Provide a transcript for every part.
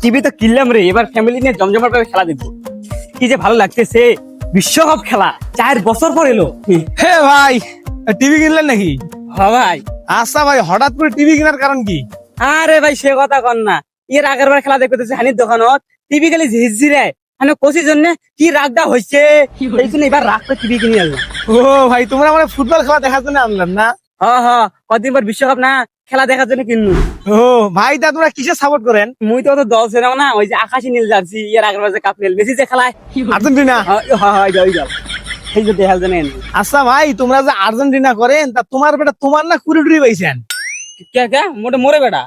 TV তো কিনলাম রে, এবার ফ্যামিলি নিয়ে জমজমাট করে খেলা দেখবো। কি যে ভালো লাগতেছে, বিশ্বকাপ খেলা 4 বছর পর এলো। হে ভাই, টিভি কিনলেন নাকি? হ্যাঁ ভাই। আচ্ছা ভাই, হঠাৎ করে টিভি কেনার কারণ কি? আরে ভাই সে কথা কন না, এর আগের বার খেলা দেখতেছে হানির দোকানত, টিভি খালি ঝিরঝিরে মানে কোচির জন্য কি রাগটা হয়েছে, এই জন্য এবার রাগ করে টিভি কিনে আনলাম। ও ভাই, তোমরা মানে ফুটবল খেলা দেখার জন্য আনলেন না? হ্যাঁ হ্যাঁ, কদিন পর বিশ্বকাপ না, খেলা দেখার জন্য কিনলু। ও ভাই, তা তোমরা কিসে সাপোর্ট করেন? মুই তো দল ছিলাম না, ওই যে আকাশি নীল জার্সি, এর আগের বার যে কাপ নিল মেসি যে খেলায়। আর্জেন্টিনা? হয় ওই দল, এই যে দেখার জন্য আনলু। আচ্ছা ভাই, তোমরা যে আর্জেন্টিনা করেন, তা তোমার বেটা তোমার না কুড়ি পাইছেন? কে কে মোটে মোরে বেটা।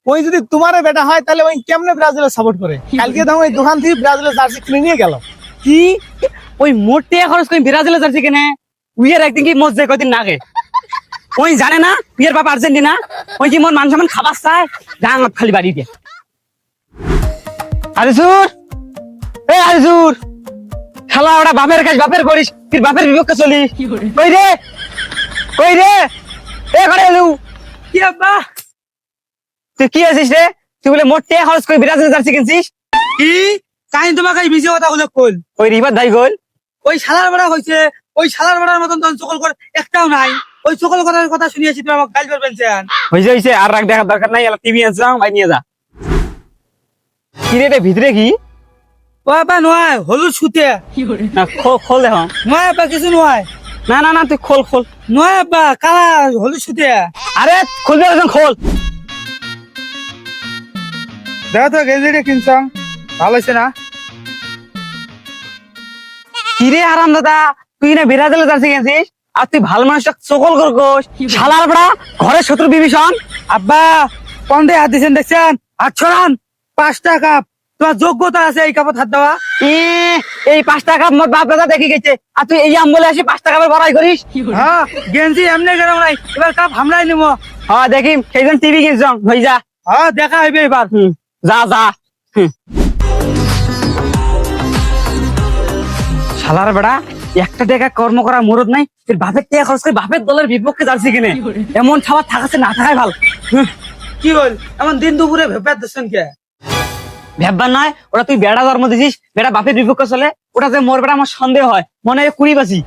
ওই যদি তোমার বেটা হয় তাহলে ওই কেমনে ব্রাজিলের সাপোর্ট করে? কালকে তো ওই দোকান থেকে ব্রাজিলের জার্সি কিনে নিয়ে গেল। কি ওই মোটে খরচ করে ব্রাজিলে যাচ্ছে কিনে, উইয়ের একদিন কি মজা কদিন নাগে, ওই জানে না উইয়ের বাপ আর্জেন্টিনা, ওই কি মোর মান সম্মান খাবার চায়, ডাঙত খালি বাড়ি দিয়ে। আরিসুর, এ আরিসুর, খেলা ওটা বাপের কাজ বাপের করিস, তুই বাপের বিপক্ষে চলি। কই রে কই রে, এ করে এলু কি আব্বা, তুই কি আছিস রে? তুই বলে মোটে খরচ করে ব্রাজিলে যাচ্ছি কিনছিস? কি কাহিনী তোমাকে এই মিছে কথা বলে কইল? ওই রিবার দাই গোল, ওই শালার বেড়া হয়েছে, ওই শালার বেড়ার মতন তখন সকল করে একটাও নাই। ওই সকল করার কথা শুনিয়েছি, তুমি আমাকে গাল করবেন। হয়েছে আর রাগ দেখার দরকার নাই, টিভি আনছিলাম ভাই নিয়ে যা। কি রে রে ভিতরে কি? ও বাবা নয়, হলুদ সুতে না খোল দেখো। নয় আব্বা, কিছু নয়। না না না তুই খোল খোল। নয় আব্বা, কালা হলুদ সুতে। আরে খুলবে একদম খোল। দেখো তো গেঞ্জিটা কিনছাম, ভালো হয়েছে না? কিরে আরাম দাদা, তুই না বিরাজেলে যাচ্ছি গেছিস, আর তুই ভালো মানুষটা চকল করগোস, শালার বড়া ঘরের শত্রু বিভীষণ। আব্বা কোন দিয়ে হাত দিচ্ছেন দেখছেন? হাত ছড়ান। 5 টাকা, তোমার যোগ্যতা আছে এই কাপড় হাত দেওয়া? এই 5 টাকা মোট বাপ দাদা দেখে গেছে, আর তুই এই আম বলে আসি 5 টাকা বড়াই করিস। হ্যাঁ, গেঞ্জি এমনি গেলাম নাই, এবার কাপ হামলাই নিবো। হ্যাঁ দেখি সেই জন্য টিভি কিনছ হয়ে যা। হ্যাঁ, দেখা হইবে এবার। যা যা। শালার বেড়া একটা টাকা কর্ম করার মুরত নাই, তোর বাপের টাকা খরচ করে বাপের দলের বিপক্ষে যাচ্ছি কিনে, এমন খাবার থাকাছে না থাকাই ভালো। কি হল এমন দিন দুপুরে ভেপার দিচ্ছেন কে? ভেববার নয়, ওটা তুই বেড়া জন্ম দিছিস, বেড়া বাপের বিপক্ষে চলে, ওটা যে মোর বেড়া আমার সন্দেহ হয়, মনে হয় কুড়ি বাসি।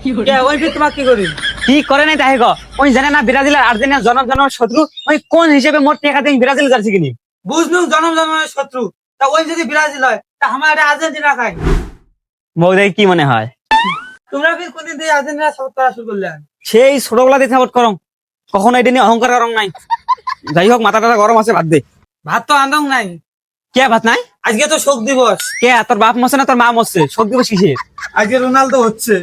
ওই তোমার কি করি? কি করে নাই তাই গো, ওই জানে না ব্রাজিলের আর্জেন্টিনা জনম জনম শত্রু, ওই কোন হিসেবে মোর টাকা দিয়ে ব্রাজিল যাচ্ছি কিনি। বুঝলুম জনম জন্মের শত্রু, তা ওই যদি ব্রাজিল হয় তা আমার আর্জেন্টিনা খাই। বৌদাই কি মনে হয়? তোমরা কি কোনদিন দিয়ে আর্জেন্টিনা সাপোর্ট করা শুরু করলে? সেই ছোটবেলা দিয়ে সাপোর্ট করো, কখনো এটা নিয়ে অহংকার করং নাই। যাই হোক মাথা টাথা গরম আছে, বাদ দে। ভাত তো আনন্দ নাই। কে ভাত নাই? আজকে তো শোক দিবস। কে তোর বাপ মরছে না তোর মা মরছে, শোক দিবস কিসের? আজকে রোনালদো হচ্ছে।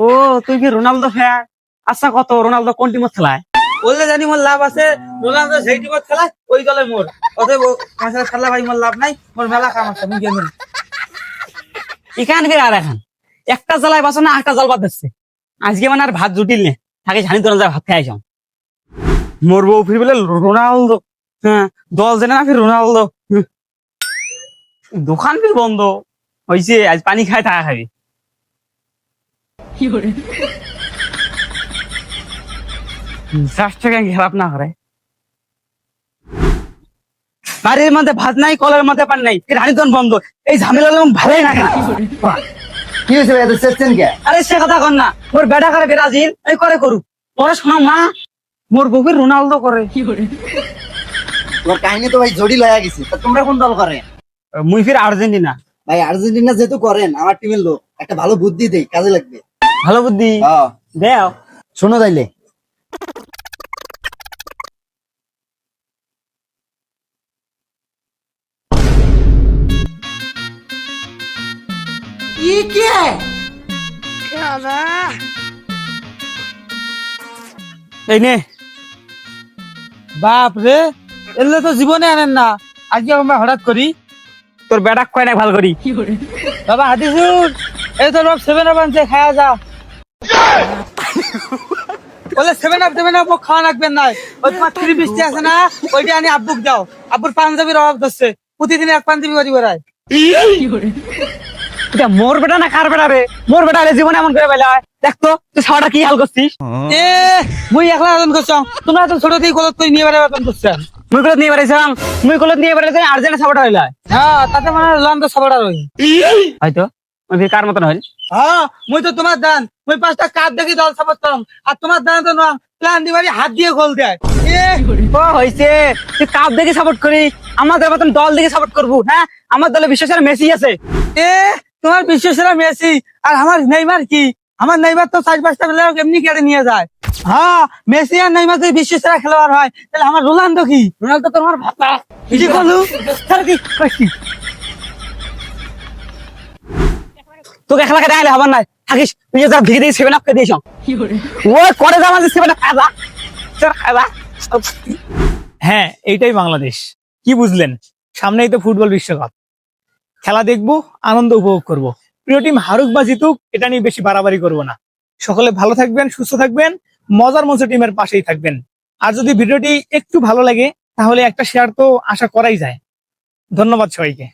ও তুই কি রোনালদো ফ্যান? আচ্ছা কত রোনালদো কোন টিমত খেলায়? বললে জানি মোর লাভ আছে, রোনালদো যেই টিমত খেলায় ওই দলে মোর, অতএব আমার সাথে খেলা ভাই মোর লাভ নাই, মোর মেলা কাম আছে, আমি গেলাম। এখান ফির আর এখন একটা জ্বালায় বাসো না একটা জল বাদ দিচ্ছে, আজকে মানে আর ভাত জুটিল নে, থাকে জানি তোর ভাত খাই আইসাম। মোর বউ ফির বলে রোনালদো, হ্যাঁ দল জেনে না ফির রোনালদো, দোকান ফির বন্ধ হয়েছে, আজ পানি খাই থাকা খাবি। স্বাস্থ্য খারাপ না করে, বাড়ির মধ্যে ভাত নাই, কলের মধ্যে পানি নাই, রানীতন বন্ধ, এই ঝামেলা ভালোই না। কি হয়েছে ভাই, এত চেষ্টেন কে? আরে সে কথা কর না, মোর বেটা করে ব্রাজিল, এই করে করুক, পড়াশোনা মা মোর বউকে রোনালদো করে। তোমার কাহিনী তো ভাই জটিল হয়ে গেছে। তা তোমরা কোন দল করেন? মুই ফির আর্জেন্টিনা। ভাই আর্জেন্টিনা যেহেতু করেন, আমার টিমের লোক, একটা ভালো বুদ্ধি দেই, কাজে লাগবে। ভালো বুদ্ধি দেও, শোনো তাইলে। এই নে। বাপ রে, এলে তো জীবনে আনেন না, আজকে আমরা হঠাৎ করি। তোর বেটা কয় না ভাল করি। বাবা হাতিসুর, এই তো সব 7 আপ আনছে, খাওয়া যাও। বলে 7 আপ খাওয়া রাখবেন না, ওই তোমার 3 বৃষ্টি আছে না, ওইটা আনি আব্বুক দাও। আব্বুর পাঞ্জাবির অভাব ধরছে, প্রতিদিন এক পাঞ্জাবি করি বেড়ায়। এটা মোর বেটা না কার বেটা রে? মোর বেটা রে জীবনে এমন করে বেলায়, দেখতো তুই সারাটা কি হাল করছিস। এ মুই একলা আদন করছ, তোমরা তো ছোট থেকে গলত করে নিয়ে বেড়াবে আদন করছেন। মুই কলত নিয়ে বেড়াইছাম, মুই কলত নিয়ে বেড়াইছি আর্জেন্টিনা সাপোর্টার হইলা। হ্যাঁ তাতে মানে রোনালদো সাপোর্টার হই। হয়তো মুই কার মতন হইল। হ্যাঁ মুই তো তোমার দান, মুই 5টা কাপ দেখি দল সাপোর্ট করম, আর তোমার দান তো না প্ল্যান দিবারি হাত দিয়ে গোল দেয়। ও হইছে, তুই কাপ দেখে সাপোর্ট করি, আমাদের মতন দল দেখে সাপোর্ট করবো? হ্যাঁ, আমার দলে বিশ্বসেরা মেসি আছে। এ তোমার বিশ্বসেরা মেসি আর আমার নেইমার কি? আমার নেইমার তো 4-5টা প্লেয়ার এমনি কেটে নিয়ে যায়। হ্যাঁ মেসি আর নেইমার যদি বিশ্বসেরা খেলোয়াড় হয় তাহলে আমার রোনালদো কি? রোনালদো তোমার ভাতা কি বলু? তার কি কইছি? তোকে খেলা খেতে আইলে হবার নাই, থাকিস তুই যা ভিড়ে দিয়ে 7 আপ কে দিয়েছ। ওই করে যা আমাদের 7 আপ খাবা স্যার খাবা। হ্যাঁ, এইটাই বাংলাদেশ। কি বুঝলেন? সামনেই তো ফুটবল বিশ্বকাপ, খেলা দেখবো, আনন্দ উপভোগ করব। প্রিয় টিম হারুক বা জিতুক এটা নিয়ে বেশি বাড়াবাড়ি করব না। সকলে ভালো থাকবেন, সুস্থ থাকবেন, মজার মজা টিমের পাশেই থাকবেন। আর যদি ভিডিওটি একটু ভালো লাগে তাহলে একটা শেয়ার তো আশা করাই যায়। ধন্যবাদ সবাইকে।